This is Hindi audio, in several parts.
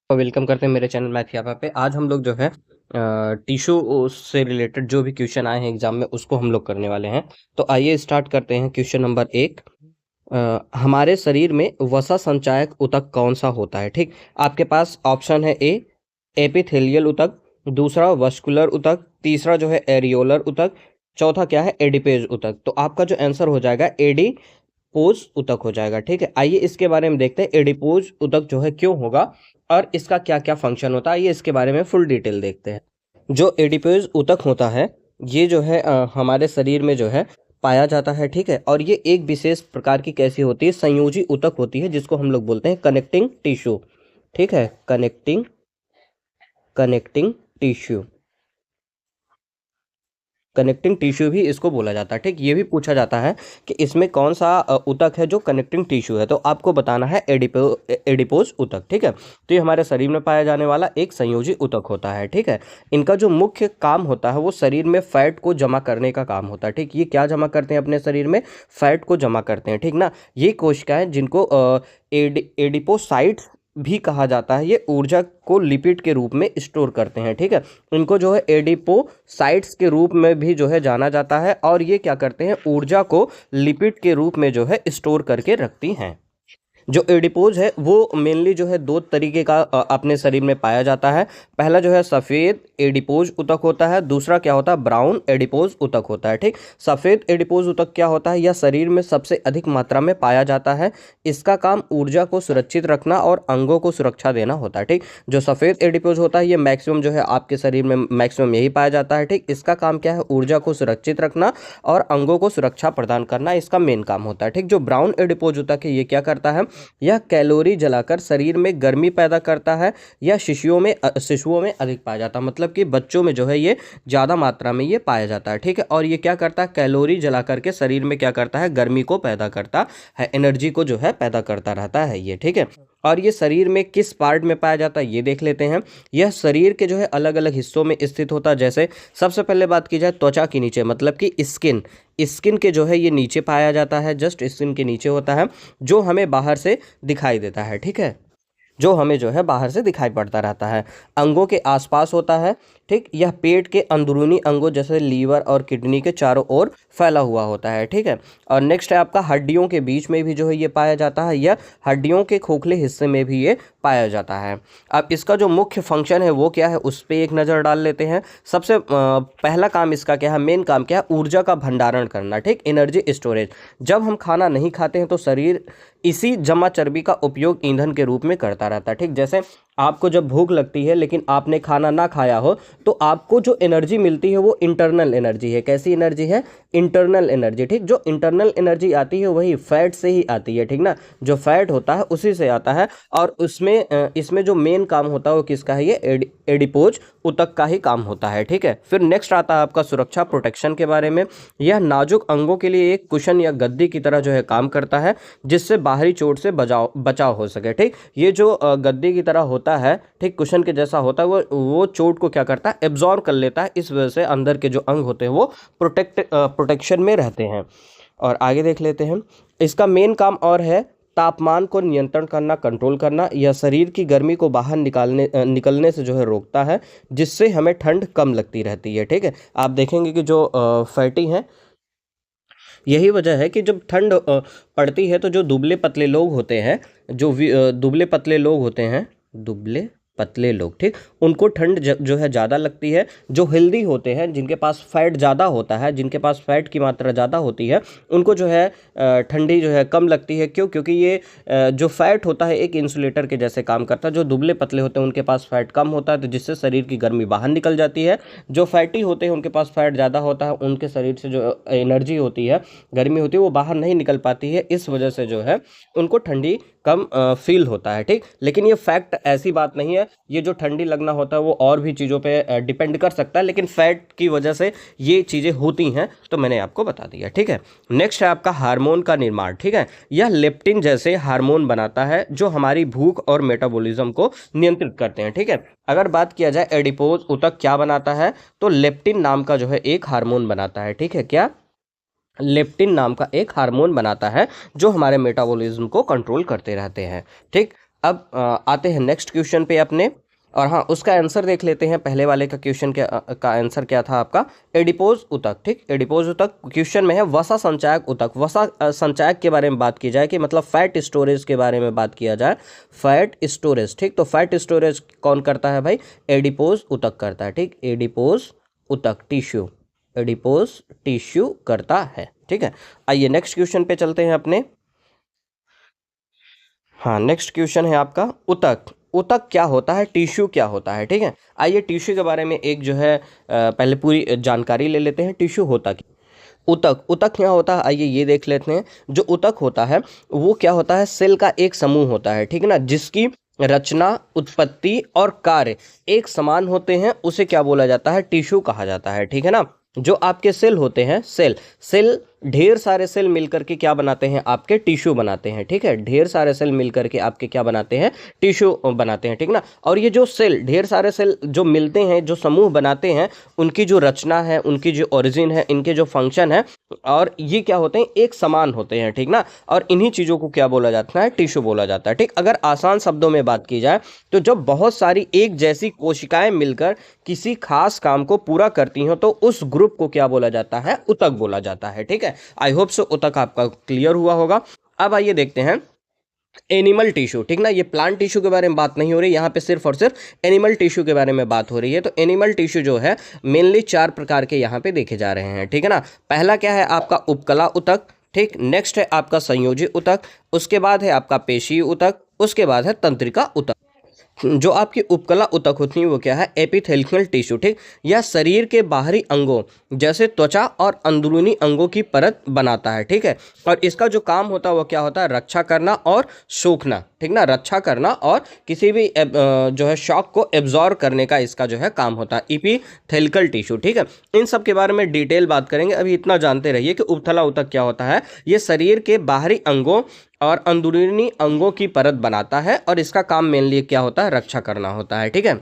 वेलकम करते हैं मेरे चैनल मैथ यापा पे। आज हम लोग जो है टिश्यू से रिलेटेड जो भी क्वेश्चन आए हैं एग्जाम में उसको हम लोग करने वाले हैं। तो आइए स्टार्ट करते हैं। क्वेश्चन नंबर 1, हमारे शरीर में वसा संचायक ऊतक कौन सा होता है? ठीक, आपके पास ऑप्शन है: ए एपिथेलियल ऊतक, दूसरा वस्कुलर ऊतक, तीसरा जो है एरियोलर ऊतक, चौथा क्या है एडिपेज ऊतक। तो आपका जो आंसर हो जाएगा एडिपोज ऊतक हो जाएगा। ठीक है, आइए इसके बारे में देखते हैं एडिपोज ऊतक जो है क्यों होगा और इसका क्या क्या फंक्शन होता है। ये इसके बारे में फुल डिटेल देखते हैं। जो एडिपोज ऊतक होता है ये जो है हमारे शरीर में जो है पाया जाता है। ठीक है, और ये एक विशेष प्रकार की कैसी होती है, संयोजी ऊतक होती है, जिसको हम लोग बोलते हैं कनेक्टिंग टिश्यू। ठीक है, कनेक्टिंग टिश्यू, कनेक्टिंग टिश्यू भी इसको बोला जाता है। ठीक, ये भी पूछा जाता है कि इसमें कौन सा ऊतक है जो कनेक्टिंग टिश्यू है, तो आपको बताना है एडिपोज ऊतक। ठीक है, तो ये हमारे शरीर में पाया जाने वाला एक संयोजी ऊतक होता है। ठीक है, इनका जो मुख्य काम होता है वो शरीर में फैट को जमा करने का काम होता है। ठीक, ये क्या जमा करते हैं अपने शरीर में? फैट को जमा करते हैं। ठीक ना, ये कोशिकाएं जिनको एडिपोसाइट्स भी कहा जाता है, ये ऊर्जा को लिपिड के रूप में स्टोर करते हैं। ठीक है, इनको जो है एडिपोसाइट्स के रूप में भी जो है जाना जाता है, और ये क्या करते हैं, ऊर्जा को लिपिड के रूप में जो है स्टोर करके रखती हैं। जो एडिपोज है वो मेनली जो है दो तरीके का अपने शरीर में पाया जाता है। पहला जो है सफ़ेद एडिपोज ऊतक होता है, दूसरा क्या होता है, ब्राउन एडिपोज ऊतक होता है। ठीक, सफ़ेद एडिपोज ऊतक क्या होता है, यह शरीर में सबसे अधिक मात्रा में पाया जाता है। इसका काम ऊर्जा को सुरक्षित रखना और अंगों को सुरक्षा देना होता है। ठीक, जो सफ़ेद एडिपोज होता है ये मैक्सिमम जो है आपके शरीर में मैक्सिमम यही पाया जाता है। ठीक, इसका काम क्या है, ऊर्जा को सुरक्षित रखना और अंगों को सुरक्षा प्रदान करना, इसका मेन काम होता है। ठीक, जो ब्राउन एडिपोज ऊतक है ये क्या करता है, यह कैलोरी जलाकर शरीर में गर्मी पैदा करता है। यह शिशुओं में अधिक पाया जाता है, मतलब कि बच्चों में जो है ये ज़्यादा मात्रा में ये पाया जाता है। ठीक है, और ये क्या करता है, कैलोरी जला करके शरीर में क्या करता है, गर्मी को पैदा करता है, एनर्जी को जो है पैदा करता रहता है ये। ठीक है, और ये शरीर में किस पार्ट में पाया जाता है ये देख लेते हैं। यह शरीर के जो है अलग अलग हिस्सों में स्थित होता है। जैसे सबसे पहले बात की जाए त्वचा के नीचे, मतलब कि स्किन के जो है ये नीचे पाया जाता है, जस्ट स्किन के नीचे होता है, जो हमें बाहर से दिखाई देता है। ठीक है, जो हमें जो है बाहर से दिखाई पड़ता रहता है। अंगों के आसपास होता है। ठीक, यह पेट के अंदरूनी अंगों जैसे लीवर और किडनी के चारों ओर फैला हुआ होता है। ठीक है, और नेक्स्ट है आपका हड्डियों के बीच में भी जो है ये पाया जाता है, या हड्डियों के खोखले हिस्से में भी ये पाया जाता है। अब इसका जो मुख्य फंक्शन है वो क्या है, उस पर एक नज़र डाल लेते हैं। सबसे पहला काम इसका क्या है, मेन काम क्या है, ऊर्जा का भंडारण करना। ठीक, एनर्जी स्टोरेज। जब हम खाना नहीं खाते हैं तो शरीर इसी जमा चर्बी का उपयोग ईंधन के रूप में करता रहता है। ठीक, जैसे आपको जब भूख लगती है लेकिन आपने खाना ना खाया हो तो आपको जो एनर्जी मिलती है वो इंटरनल एनर्जी है। कैसी एनर्जी है, इंटरनल एनर्जी। ठीक, जो इंटरनल एनर्जी आती है वही फैट से ही आती है। ठीक ना, जो फैट होता है उसी से आता है, और इसमें जो मेन काम होता है वो किसका है, ये एडिपोज ऊतक का ही काम होता है। ठीक है, फिर नेक्स्ट आता है आपका सुरक्षा प्रोटेक्शन के बारे में। यह नाजुक अंगों के लिए एक कुशन या गद्दी की तरह जो है काम करता है, जिससे बाहरी चोट से बचाव हो सके। ठीक, ये जो गद्दी की तरह होता है, ठीक कुशन के जैसा होता है, वो चोट को क्या करता है, एब्जॉर्ब कर लेता है। इस वजह से अंदर के जो अंग होते हैं वो प्रोटेक्शन में रहते हैं। और आगे देख लेते हैं, इसका मेन काम और है तापमान को नियंत्रण करना, कंट्रोल करना। यह शरीर की गर्मी को बाहर निकलने से जो है रोकता है, जिससे हमें ठंड कम लगती रहती है। ठीक है, आप देखेंगे कि जो फैटी हैं, यही वजह है कि जब ठंड पड़ती है तो जो दुबले पतले लोग होते हैं, दुबले पतले लोग होते हैं, दुबले पतले लोग, ठीक, उनको ठंड जो है ज़्यादा लगती है। जो हेल्दी होते हैं, जिनके पास फैट ज़्यादा होता है, जिनके पास फैट की मात्रा ज़्यादा होती है, उनको जो है ठंडी जो है कम लगती है। क्यों? क्योंकि ये जो फैट होता है एक इंसुलेटर के जैसे काम करता है। जो दुबले पतले होते हैं उनके पास फैट कम होता है, तो जिससे शरीर की गर्मी बाहर निकल जाती है। जो फैटी होते हैं उनके पास फैट ज़्यादा होता है, उनके शरीर से जो एनर्जी होती है, गर्मी होती है, वो बाहर नहीं निकल पाती है। इस वजह से जो है उनको ठंडी कम फील होता है। ठीक, लेकिन ये फैक्ट ऐसी बात नहीं है, ये जो ठंडी लगना होता है वो और भी चीज़ों पे डिपेंड कर सकता है, लेकिन फैट की वजह से ये चीज़ें होती हैं, तो मैंने आपको बता दिया। ठीक है, नेक्स्ट है आपका हार्मोन का निर्माण। ठीक है, यह लेप्टिन जैसे हार्मोन बनाता है जो हमारी भूख और मेटाबॉलिज्म को नियंत्रित करते हैं। ठीक है, अगर बात किया जाए एडिपोज ऊतक क्या बनाता है, तो लेप्टिन नाम का जो है एक हार्मोन बनाता है। ठीक है, क्या, लेप्टिन नाम का एक हार्मोन बनाता है जो हमारे मेटाबॉलिज्म को कंट्रोल करते रहते हैं। ठीक, अब आते हैं नेक्स्ट क्वेश्चन पे अपने, और हाँ उसका आंसर देख लेते हैं। पहले वाले का क्वेश्चन का आंसर क्या था आपका, एडिपोज ऊतक। ठीक, एडिपोज ऊतक क्वेश्चन में है वसा संचायक ऊतक। वसा संचायक के बारे में बात की जाए कि मतलब फैट स्टोरेज के बारे में बात किया जाए, फैट स्टोरेज। ठीक, तो फैट स्टोरेज कौन करता है भाई, एडिपोज ऊतक करता है। ठीक, एडिपोज ऊतक टिश्यू, एडिपोज टिश्यू करता है। ठीक है, आइए नेक्स्ट क्वेश्चन पे चलते हैं अपने। हाँ, नेक्स्ट क्वेश्चन है आपका ऊतक। ऊतक क्या होता है, टिश्यू क्या होता है। ठीक है, आइए टिश्यू के बारे में एक जो है पहले पूरी जानकारी ले लेते हैं, टिश्यू होता क्या। ऊतक, ऊतक क्या होता है, आइए ये देख लेते हैं। जो ऊतक होता है वो क्या होता है, सेल का एक समूह होता है। ठीक है ना, जिसकी रचना, उत्पत्ति और कार्य एक समान होते हैं, उसे क्या बोला जाता है, टिश्यू कहा जाता है। ठीक है ना, जो आपके सेल होते हैं, सेल सेल ढेर सारे सेल मिलकर के क्या बनाते हैं, आपके टिश्यू बनाते हैं। ठीक है, ढेर सारे सेल मिलकर के आपके क्या बनाते हैं, टिश्यू बनाते हैं। ठीक ना, और ये जो सेल, ढेर सारे सेल जो मिलते हैं, जो समूह बनाते हैं, उनकी जो रचना है, उनकी जो ओरिजिन है, इनके जो फंक्शन है, और ये क्या होते हैं, एक समान होते हैं। ठीक ना, और इन्हीं चीज़ों को क्या बोला जाता है, टिश्यू बोला जाता है। ठीक, अगर आसान शब्दों में बात की जाए तो जब बहुत सारी एक जैसी कोशिकाएं मिलकर किसी खास काम को पूरा करती हो तो उस ग्रुप को क्या बोला जाता है, ऊतक बोला जाता है। ठीक है, आई होप सो ऊतक आपका क्लियर हुआ होगा। अब आइए देखते हैं एनिमल टिश्यू। ठीक ना, ये प्लांट टिश्यू के बारे में बात नहीं हो रही, यहाँ पे सिर्फ और सिर्फ एनिमल टिश्यू के बारे में बात हो रही है। तो एनिमल टिश्यू जो है मेनली 4 प्रकार के यहाँ पे देखे जा रहे हैं। ठीक है ना, पहला क्या है आपका उपकला ऊतक। ठीक, नेक्स्ट है आपका संयोजी ऊतक, उसके बाद है आपका पेशी ऊतक, उसके बाद है तंत्रिका ऊतक। जो आपकी उपकला ऊतक होती है वो क्या है, एपिथेलियल टिश्यू। ठीक, यह शरीर के बाहरी अंगों जैसे त्वचा और अंदरूनी अंगों की परत बनाता है। ठीक है, और इसका जो काम होता है वो क्या होता है, रक्षा करना और सोखना। ठीक ना, रक्षा करना और किसी भी जो है शॉक को एब्जॉर्ब करने का इसका जो है काम होता है, एपिथेलियल टिश्यू। ठीक है, इन सब के बारे में डिटेल बात करेंगे, अभी इतना जानते रहिए कि उपथला ऊतक क्या होता है। ये शरीर के बाहरी अंगों और अंदरूनी अंगों की परत बनाता है और इसका काम मेनली क्या होता है, रक्षा करना होता है। ठीक है,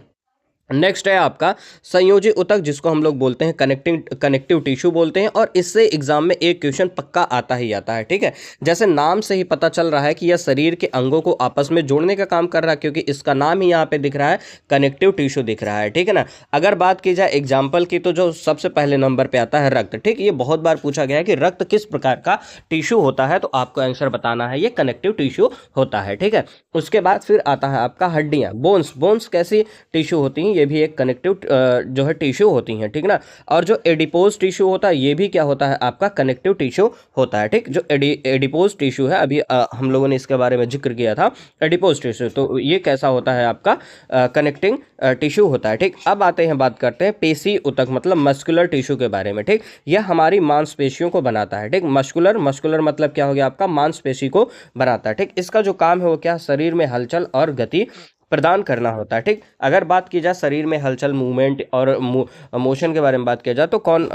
नेक्स्ट है आपका संयोजी ऊतक, जिसको हम लोग बोलते हैं कनेक्टिव टिश्यू बोलते हैं, और इससे एग्जाम में एक क्वेश्चन पक्का आता ही आता है। ठीक है, जैसे नाम से ही पता चल रहा है कि यह शरीर के अंगों को आपस में जोड़ने का काम कर रहा है, क्योंकि इसका नाम ही यहाँ पे दिख रहा है, कनेक्टिव टिश्यू दिख रहा है। ठीक है ना, अगर बात की जाए एग्जाम्पल की तो जो सबसे पहले नंबर पर आता है रक्त। ठीक, ये बहुत बार पूछा गया है कि रक्त किस प्रकार का टिश्यू होता है, तो आपको आंसर बताना है, ये कनेक्टिव टिश्यू होता है। ठीक है, उसके बाद फिर आता है आपका हड्डियाँ, बोन्स। बोन्स कैसी टिश्यू होती हैं, ये भी एक कनेक्टिव जो है टिश्यू होती हैं। ठीक ना, और जो एडिपोज टिश्यू होता है ये भी क्या होता है, आपका कनेक्टिव टिश्यू होता है। ठीक, जो एडिपोज टिश्यू है, अभी हम लोगों ने इसके बारे में जिक्र किया था, एडिपोज टिश्यू, तो ये कैसा होता है, आपका कनेक्टिंग टिश्यू होता है। ठीक, अब आते हैं, बात करते हैं पेशी ऊतक मतलब मस्कुलर टिश्यू के बारे में। ठीक, यह हमारी मांसपेशियों को बनाता है। ठीक, मस्कुलर मतलब क्या हो गया आपका, मांसपेशी को बनाता है। ठीक, इसका जो काम है वो क्या, शरीर में हलचल और गति प्रदान करना होता है। ठीक, अगर बात की जाए शरीर में हलचल, मूवमेंट और मोशन के बारे में बात किया जाए तो कौन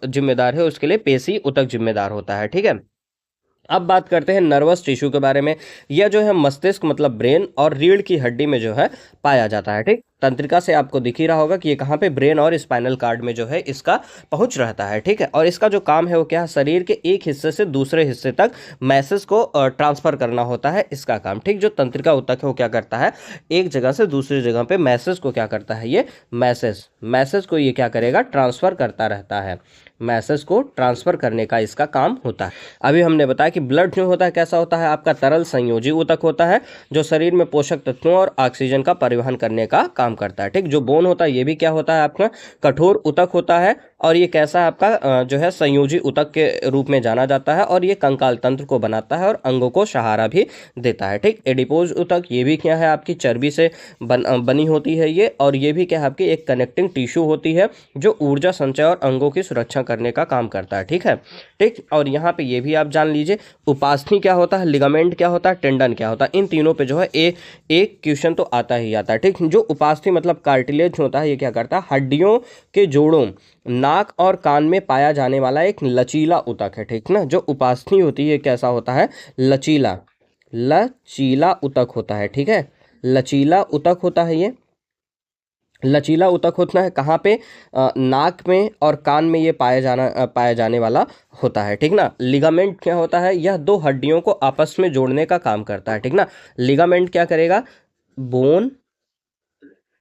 जिम्मेदार है, उसके लिए पेशी ऊतक जिम्मेदार होता है। ठीक है, अब बात करते हैं नर्वस टिश्यू के बारे में। यह जो है मस्तिष्क मतलब ब्रेन और रीढ़ की हड्डी में जो है पाया जाता है। ठीक, तंत्रिका से आपको दिख ही रहा होगा कि ये कहाँ पे, ब्रेन और स्पाइनल कार्ड में जो है इसका पहुंच रहता है। ठीक है, और इसका जो काम है वो क्या है, शरीर के एक हिस्से से दूसरे हिस्से तक मैसेज को ट्रांसफर करना होता है, इसका काम। ठीक, जो तंत्रिका ऊतक है वो क्या करता है, एक जगह से दूसरी जगह पे मैसेज को क्या करता है, ये मैसेज को ये क्या करेगा, ट्रांसफर करता रहता है, मैसेज को ट्रांसफर करने का इसका काम होता है। अभी हमने बताया कि ब्लड जो होता है कैसा होता है, आपका तरल संयोजी ऊतक होता है, जो शरीर में पोषक तत्वों और ऑक्सीजन का परिवहन करने का काम करता है। ठीक, जो बोन होता है ये भी क्या होता है, आपका कठोर ऊतक होता है, और ये कैसा है आपका जो है संयोजी ऊतक के रूप में जाना जाता है, और ये कंकाल तंत्र को बनाता है और अंगों को सहारा भी देता है। ठीक, एडिपोज ऊतक ये भी क्या है, आपकी चर्बी से बनी होती है ये, और ये भी क्या है, आपकी एक कनेक्टिंग टिश्यू होती है, जो ऊर्जा संचय और अंगों की सुरक्षा करने का काम करता है। ठीक है, ठीक, और यहाँ पे ये भी आप जान लीजिए, उपास्थि क्या होता है, लिगामेंट क्या होता है, टेंडन क्या होता है, इन तीनों पे जो है एक क्वेश्चन तो आता ही आता है। ठीक, जो उपास्थि मतलब कार्टिलेज होता है, ये क्या करता है, हड्डियों के जोड़ों, नाक और कान में पाया जाने वाला एक लचीला ऊतक है। ठीक ना, जो उपास्थि होती है कैसा होता है, लचीला ऊतक होता है। ठीक है, लचीला ऊतक होता है ये, लचीला ऊतक होता है कहाँ पे? नाक में और कान में ये पाया जाने वाला होता है, ठीक ना। लिगामेंट क्या होता है? यह दो हड्डियों को आपस में जोड़ने का काम करता है, ठीक ना। लिगामेंट क्या करेगा? बोन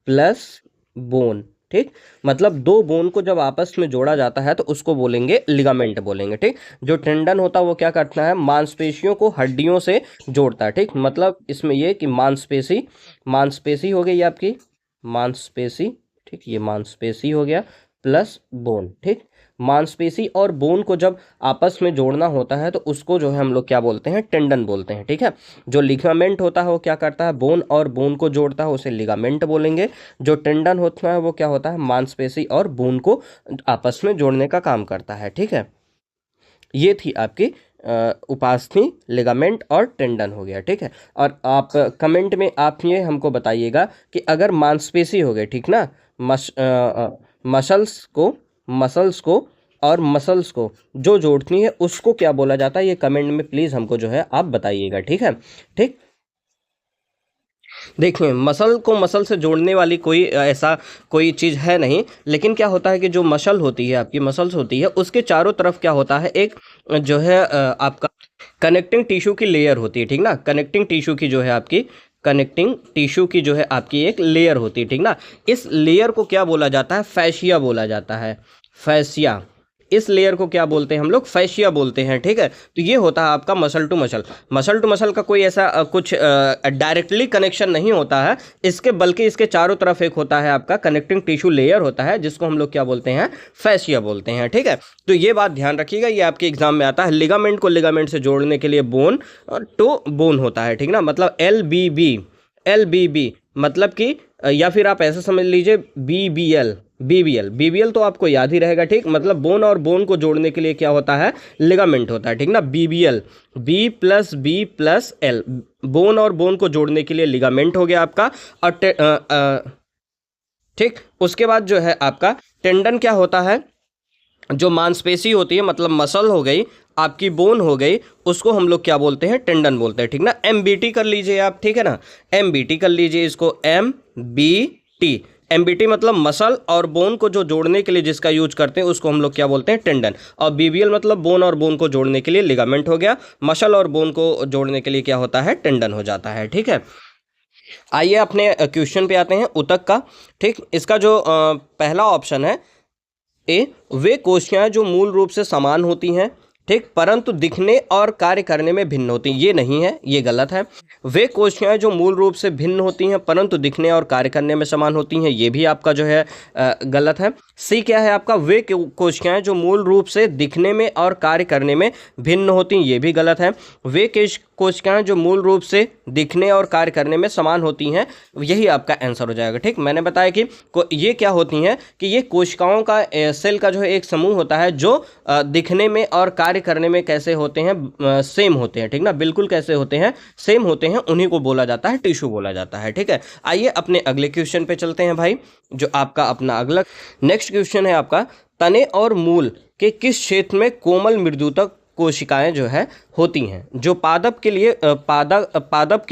प्लस बोन, ठीक। मतलब दो बोन को जब आपस में जोड़ा जाता है तो उसको बोलेंगे लिगामेंट बोलेंगे, ठीक। जो टेंडन होता है वो क्या करता है? मांसपेशियों को हड्डियों से जोड़ता है, ठीक। मतलब इसमें ये कि मांसपेशी मांसपेशी हो गई आपकी, मांसपेशी, ठीक। ये मांसपेशी हो गया प्लस बोन, ठीक। मांसपेशी और बोन को जब आपस में जोड़ना होता है तो उसको जो है हम लोग क्या बोलते हैं? टेंडन बोलते हैं, ठीक है। जो लिगामेंट होता है वो क्या करता है? बोन और बोन को जोड़ता है, उसे लिगामेंट बोलेंगे। जो टेंडन होता है वो क्या होता है? मांसपेशी और बोन को आपस में जोड़ने का काम करता है, ठीक है। ये थी आपकी उपास्थि, लिगामेंट और टेंडन हो गया, ठीक है। और आप कमेंट में आप ये हमको बताइएगा कि अगर मांसपेशी हो गए, ठीक ना, मसल्स को मसल्स को और मसल्स को जो जोड़ती है उसको क्या बोला जाता है? ये कमेंट में प्लीज़ हमको जो है आप बताइएगा, ठीक है। ठीक। देखिए, मसल को मसल से जोड़ने वाली कोई ऐसा कोई चीज़ है नहीं, लेकिन क्या होता है कि जो मसल होती है, आपकी मसल्स होती है, उसके चारों तरफ क्या होता है? एक जो है आपका कनेक्टिंग टिश्यू की लेयर होती है, ठीक ना। कनेक्टिंग टिश्यू की जो है आपकी कनेक्टिंग टिश्यू की जो है आपकी एक लेयर होती है, ठीक ना। इस लेयर को क्या बोला जाता है? फैशिया बोला जाता है, फैशिया। इस लेयर को क्या बोलते हैं हम लोग? फैशिया बोलते हैं, ठीक है। तो ये होता है आपका मसल टू मसल का कोई ऐसा कुछ डायरेक्टली कनेक्शन नहीं होता है इसके, बल्कि इसके चारों तरफ एक होता है आपका कनेक्टिंग टिश्यू लेयर होता है, जिसको हम लोग क्या बोलते हैं? फैशिया बोलते हैं, ठीक है। तो ये बात ध्यान रखिएगा, ये आपके एग्जाम में आता है। लिगामेंट को लिगामेंट से जोड़ने के लिए बोन टू बोन होता है, ठीक ना। मतलब एल बी बी मतलब कि या फिर आप ऐसा समझ लीजिए बीबीएल तो आपको याद ही रहेगा, ठीक। मतलब बोन और बोन को जोड़ने के लिए क्या होता है? लिगामेंट होता है, ठीक ना। BBL, B plus L, bone और बोन को जोड़ने के लिए लिगामेंट हो गया आपका। और ठीक, उसके बाद जो है आपका टेंडन क्या होता है? जो मांसपेशी होती है, मतलब मसल हो गई, आपकी बोन हो गई, उसको हम लोग क्या बोलते हैं? टेंडन बोलते हैं, ठीक ना। एमबीटी कर लीजिए आप, ठीक है ना। एमबीटी कर लीजिए इसको, एमबीटी मतलब मसल और बोन को जो जोड़ने के लिए जिसका यूज करते हैं उसको हम लोग क्या बोलते हैं? टेंडन। और बीबीएल मतलब बोन और बोन को जोड़ने के लिए लिगामेंट हो गया। मसल और बोन को जोड़ने के लिए क्या होता है? टेंडन हो जाता है, ठीक है। आइए अपने क्वेश्चन पे आते हैं, ऊतक का, ठीक। इसका जो पहला ऑप्शन है ए, वे कोशिकाएं जो मूल रूप से समान होती हैं, ठीक, परंतु दिखने और कार्य करने में भिन्न होती हैं। ये नहीं है, ये गलत है। वे कोशिकाएं जो मूल रूप से भिन्न होती हैं परंतु दिखने और कार्य करने में समान होती हैं, ये भी आपका जो है गलत है। सी क्या है आपका? वे कोशिकाएं जो मूल रूप से दिखने में और कार्य करने में भिन्न होती हैं, ये भी गलत है। वे कोशिकाएं जो मूल रूप से दिखने और कार्य करने में समान होती हैं, यही आपका आंसर हो जाएगा, ठीक। मैंने बताया कि ये क्या होती हैं कि ये कोशिकाओं का सेल का जो है एक समूह होता है जो दिखने में और कार्य करने में कैसे होते हैं? सेम होते हैं, ठीक ना। बिल्कुल कैसे होते हैं? सेम होते हैं, उन्हीं को बोला जाता है टिश्यू बोला जाता है, ठीक है। आइए अपने अगले क्वेश्चन पे चलते हैं भाई, जो आपका अपना अगला नेक्स्ट क्वेश्चन है आपका, तने और मूल के किस क्षेत्र में कोमल मृदुतक कोशिकाएं जो है होती हैं, जो पादप के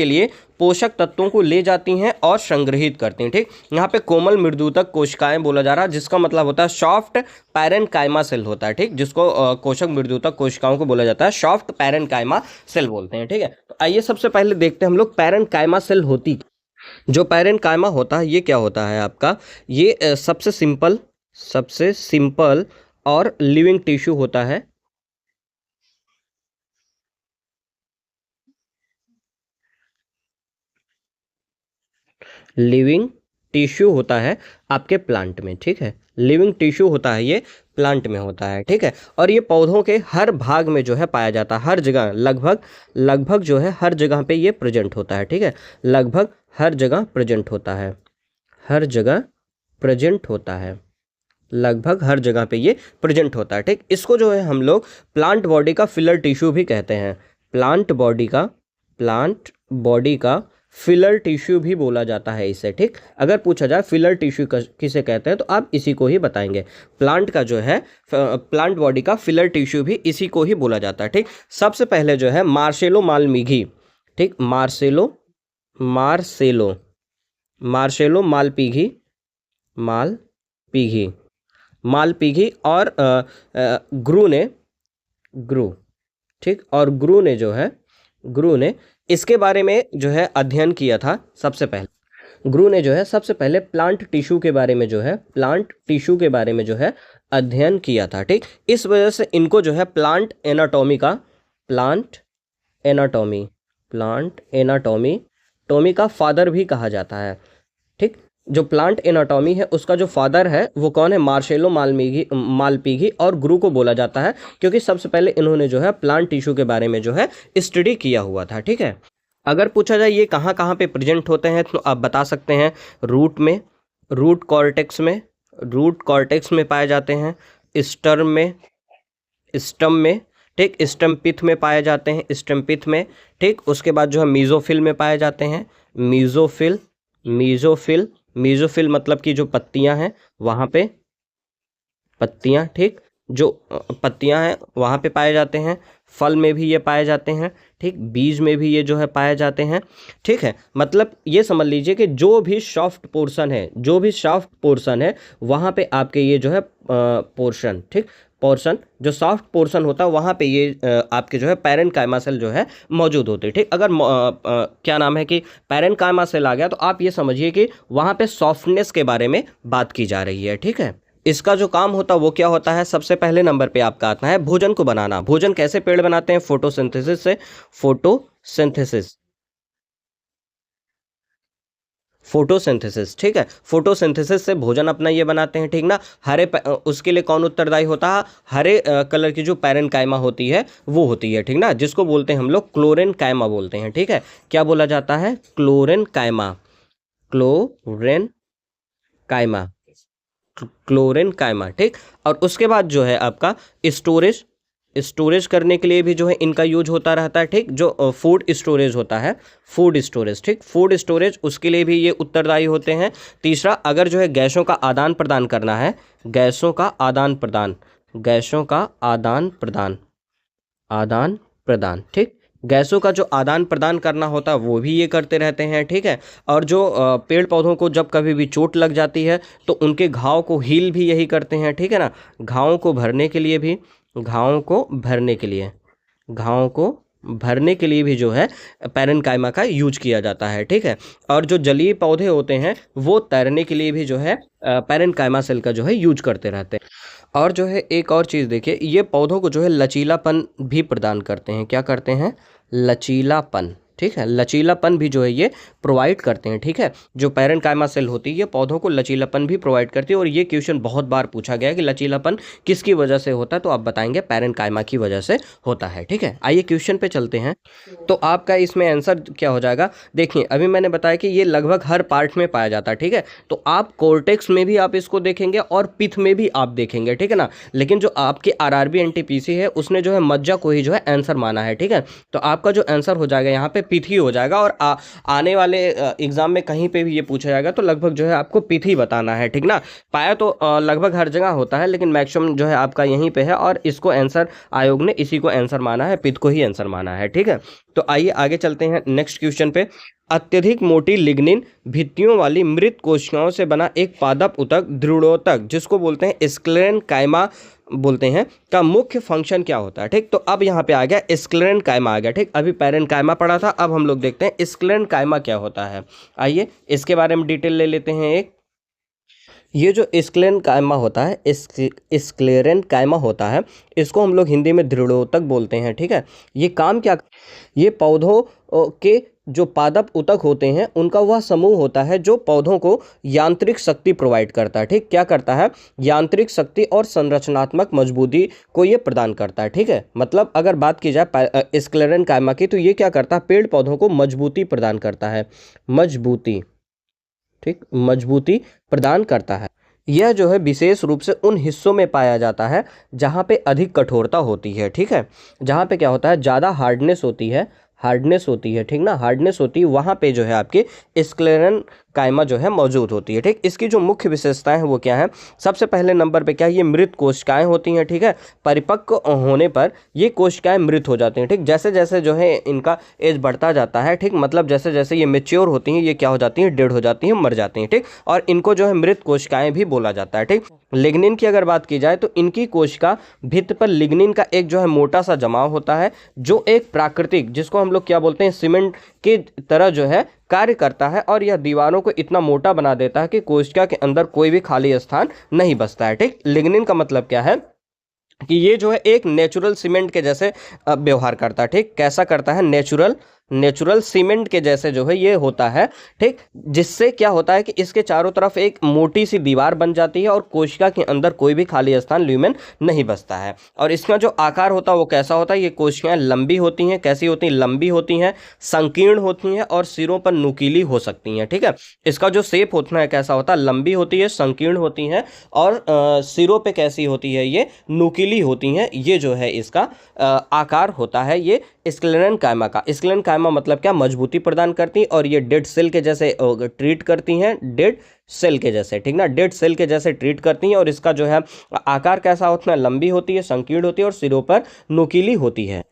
लिए पोषक तत्वों को ले जाती हैं और संग्रहित करती हैं, ठीक। यहाँ पे कोमल मृदुतक कोशिकाएं बोला जा रहा है, जिसका मतलब होता है सॉफ्ट पैरेन्काइमा सेल होता है, ठीक। जिसको कोशक मृदुतक कोशिकाओं को बोला जाता है सॉफ्ट पैरेन्काइमा सेल बोलते हैं, ठीक है। तो आइए सबसे पहले देखते हैं हम लोग पैरेन्काइमा सेल होती। जो पैरेन्काइमा होता है ये क्या होता है आपका? ये सबसे सिंपल और लिविंग टिश्यू होता है। लिविंग टिश्यू होता है आपके प्लांट में, ठीक है। लिविंग टिश्यू होता है, ये प्लांट में होता है, ठीक है। और ये पौधों के हर भाग में जो है पाया जाता है, हर जगह, लगभग लगभग जो है हर जगह पे ये प्रेजेंट होता है, ठीक है। लगभग हर जगह प्रेजेंट होता है, हर जगह प्रेजेंट होता है, लगभग हर जगह पे ये प्रेजेंट होता है, ठीक। इसको जो है हम लोग प्लांट बॉडी का फिलर टिश्यू भी कहते हैं। प्लांट बॉडी का फिलर टिश्यू भी बोला जाता है इसे, ठीक। अगर पूछा जाए फिलर टिश्यू किसे कहते हैं तो आप इसी को ही बताएंगे। प्लांट का जो है प्लांट बॉडी का फिलर टिश्यू भी इसी को ही बोला जाता है, ठीक। सबसे पहले जो है मार्सेलो मालपीघी, ठीक, मार्सेलो मालपीघी मालपीघी, मालपीघी और ग्रू, ठीक, और ग्रू ने इसके बारे में जो है अध्ययन किया था सबसे पहले। ग्रू ने जो है सबसे पहले प्लांट टिश्यू के बारे में जो है अध्ययन किया था, ठीक। इस वजह से इनको जो है प्लांट एनाटॉमी का फादर भी कहा जाता है, ठीक। जो प्लांट एनाटॉमी है उसका जो फादर है वो कौन है? मार्सेलो मालपीघी, और ग्रू को बोला जाता है क्योंकि सबसे पहले इन्होंने जो है प्लांट टिश्यू के बारे में जो है स्टडी किया हुआ था, ठीक है। अगर पूछा जाए ये कहाँ कहाँ पे प्रेजेंट होते हैं तो आप बता सकते हैं रूट में, रूट कॉर्टेक्स में पाए जाते हैं, स्टम में, ठीक, स्टम पिथ में पाए जाते हैं, ठीक। उसके बाद जो है मीजोफिल में पाए जाते हैं, मीजोफिल मतलब कि जो पत्तियां हैं वहाँ पे पत्तियां, ठीक, जो पत्तियां हैं वहाँ पे पाए जाते हैं। फल में भी ये पाए जाते हैं, ठीक, बीज में भी ये जो है पाए जाते हैं, ठीक है। मतलब ये समझ लीजिए कि जो भी सॉफ्ट पोर्शन है वहाँ पे आपके ये जो है पोर्शन, ठीक, पोर्शन जो सॉफ्ट पोर्शन होता है वहाँ पे ये आपके जो है पैरेन्काइमा सेल जो है मौजूद होते हैं, ठीक। अगर क्या नाम है कि पैरेन्काइमा सेल आ गया तो आप ये समझिए कि वहाँ पे सॉफ्टनेस के बारे में बात की जा रही है, ठीक है। इसका जो काम होता है वो क्या होता है? सबसे पहले नंबर पे आपका आता है भोजन को बनाना। भोजन कैसे पेड़ बनाते हैं? फोटोसिंथेसिस से, फोटोसिंथेसिस, ठीक है। फोटोसिंथेसिस से भोजन अपना ये बनाते हैं, ठीक ना। उसके लिए कौन उत्तरदायी होता है? हरे कलर की जो पैरेन्काइमा होती है वो होती है, ठीक ना, जिसको बोलते हैं हम लोग क्लोरेन्काइमा बोलते हैं, ठीक है। क्या बोला जाता है? क्लोरेन्काइमा, ठीक। और उसके बाद जो है आपका स्टोरेज करने के लिए भी जो है इनका यूज होता रहता है, ठीक। जो फूड स्टोरेज होता है, ठीक, फूड स्टोरेज, उसके लिए भी ये उत्तरदायी होते हैं। तीसरा, अगर जो है गैसों का आदान प्रदान करना है, गैसों का आदान प्रदान, ठीक, गैसों का जो आदान प्रदान करना होता है वो भी ये करते रहते हैं, ठीक है। और जो पेड़ पौधों को जब कभी भी चोट लग जाती है तो उनके घाव को हील भी यही करते हैं, ठीक है ना। घावों को भरने के लिए भी जो है पैरेन्काइमा का यूज किया जाता है, ठीक है। और जो जलीय पौधे होते हैं वो तैरने के लिए भी जो है पैरेन्काइमा सेल का जो है यूज करते रहते हैं। और जो है एक और चीज़ देखिए, ये पौधों को जो है लचीलापन भी प्रदान करते हैं। क्या करते हैं? लचीलापन, ठीक है। लचीलापन भी जो है ये प्रोवाइड करते हैं, ठीक है। जो पैरेन्काइमा सेल होती है ये पौधों को लचीलापन भी प्रोवाइड करती है। और ये क्वेश्चन बहुत बार पूछा गया है कि लचीलापन किसकी वजह से होता है, तो आप बताएंगे पैरेन्काइमा की वजह से होता है, ठीक है। आइए क्वेश्चन पे चलते हैं। तो आपका इसमें आंसर क्या हो जाएगा? देखिए, अभी मैंने बताया कि ये लगभग हर पार्ट में पाया जाता है, ठीक है। तो आप कोर्टेक्स में भी आप इसको देखेंगे और पिथ में भी आप देखेंगे, ठीक है ना। लेकिन जो आपके आरआरबी एनटीपीसी है उसने जो है मज्जा को ही जो है आंसर माना है, ठीक है। तो आपका जो आंसर हो जाएगा यहाँ पे पिथ ही हो जाएगा। और आने वाले एग्जाम में कहीं पे भी ये पूछा जाएगा तो लगभग जो है आपको पिथ ही बताना है, ठीक ना। पाया तो लगभग हर जगह होता है, लेकिन मैक्सिमम जो है आपका यहीं पे है। और इसको आंसर आयोग ने इसी को आंसर माना है, पिथ को ही आंसर माना है, ठीक है। तो आइए आगे चलते हैं नेक्स्ट क्वेश्चन पे। अत्यधिक मोटी लिग्निन भित्तियों वाली मृत कोशिकाओं से बना एक पादप ऊतक, दृढ़ोतक, जिसको बोलते हैं स्क्लेरेन्काइमा बोलते हैं, का मुख्य फंक्शन क्या होता है, ठीक। तो अब यहाँ पे आ गया स्क्लेरेन्काइमा आ गया, ठीक। अभी पैरेन्काइमा पढ़ा था, अब हम लोग देखते हैं स्क्लेरेन्काइमा क्या होता है। आइए इसके बारे में डिटेल ले लेते हैं। ये जो स्क्लेरेन्काइमा होता है इसको हम लोग हिंदी में दृढ़ोतक बोलते हैं, ठीक है। ये काम क्या, ये पौधों के जो पादप ऊतक होते हैं उनका वह समूह होता है जो पौधों को यांत्रिक शक्ति प्रोवाइड करता है, ठीक। क्या करता है? यांत्रिक शक्ति और संरचनात्मक मजबूती को ये प्रदान करता है, ठीक है। मतलब अगर बात की जाए स्क्लेरेन्काइमा की तो ये क्या करता है? पेड़ पौधों को मजबूती प्रदान करता है, ठीक, मजबूती प्रदान करता है। यह जो है विशेष रूप से उन हिस्सों में पाया जाता है जहाँ पे अधिक कठोरता होती है, ठीक है। जहाँ पे क्या होता है? ज़्यादा हार्डनेस होती है, ठीक ना, हार्डनेस होती है, वहाँ पे जो है आपके कायमा जो है मौजूद होती है। ठीक, इसकी जो मुख्य विशेषताएं हैं वो क्या है, सबसे पहले नंबर पे क्या है, ये मृत कोशिकाएं होती हैं। ठीक है, परिपक्व होने पर ये कोशिकाएं मृत हो जाती हैं। ठीक, जैसे जैसे जो है इनका एज बढ़ता जाता है, ठीक, मतलब जैसे जैसे ये मेच्योर होती हैं, ये क्या हो जाती हैं, डेड हो जाती हैं, मर जाती हैं। ठीक, और इनको जो है मृत कोशिकाएं भी बोला जाता है। ठीक, लिग्निन की अगर बात की जाए तो इनकी कोशिका भित्ति पर लिग्निन का एक जो है मोटा सा जमाव होता है, जो एक प्राकृतिक, जिसको हम लोग क्या बोलते हैं, सीमेंट की तरह जो है कार्य करता है, और यह दीवारों को इतना मोटा बना देता है कि कोशिका के अंदर कोई भी खाली स्थान नहीं बचता है। ठीक, लिग्निन का मतलब क्या है कि ये जो है एक नेचुरल सीमेंट के जैसे व्यवहार करता है। ठीक, कैसा करता है, नेचुरल सीमेंट के जैसे जो है ये होता है। ठीक, जिससे क्या होता है कि इसके चारों तरफ एक मोटी सी दीवार बन जाती है और कोशिका के अंदर कोई भी खाली स्थान ल्यूमेन नहीं बचता है। और इसका जो आकार होता है वो कैसा होता है, ये कोशिकाएं लंबी होती हैं, कैसी होती हैं, लंबी होती हैं, संकीर्ण होती हैं और सिरों पर नुकीली हो सकती हैं। ठीक है, इसका जो शेप होता है कैसा होता है, लंबी होती है, संकीर्ण होती हैं और सिरों पे कैसी होती है, ये नुकीली होती हैं। ये जो है इसका आकार होता है ये स्क्लेरन कायमा का। स्क्लेरन कायमा मतलब क्या, मजबूती प्रदान करती है और ये डेड सेल के जैसे ट्रीट करती हैं, डेड सेल के जैसे। ठीक ना, डेड सेल के जैसे ट्रीट करती हैं और इसका जो है आकार कैसा होता है, लंबी होती है, संकीर्ण होती है और सिरों पर नुकीली होती है।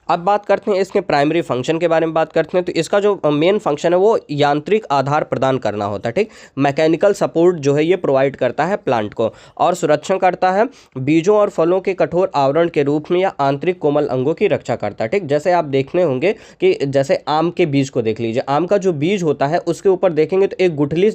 अब बात करते हैं इसके प्राइमरी फंक्शन के बारे में बात करते हैं। तो इसका जो मेन फंक्शन है वो यांत्रिक आधार प्रदान करना होता है। ठीक, मैकेनिकल सपोर्ट जो है ये प्रोवाइड करता है प्लांट को, और सुरक्षा करता है बीजों और फलों के कठोर आवरण के रूप में, या आंतरिक कोमल अंगों की रक्षा करता है। ठीक, जैसे आप देखने होंगे कि जैसे आम के बीज को देख लीजिए, आम का जो बीज होता है उसके ऊपर देखेंगे तो एक गुठली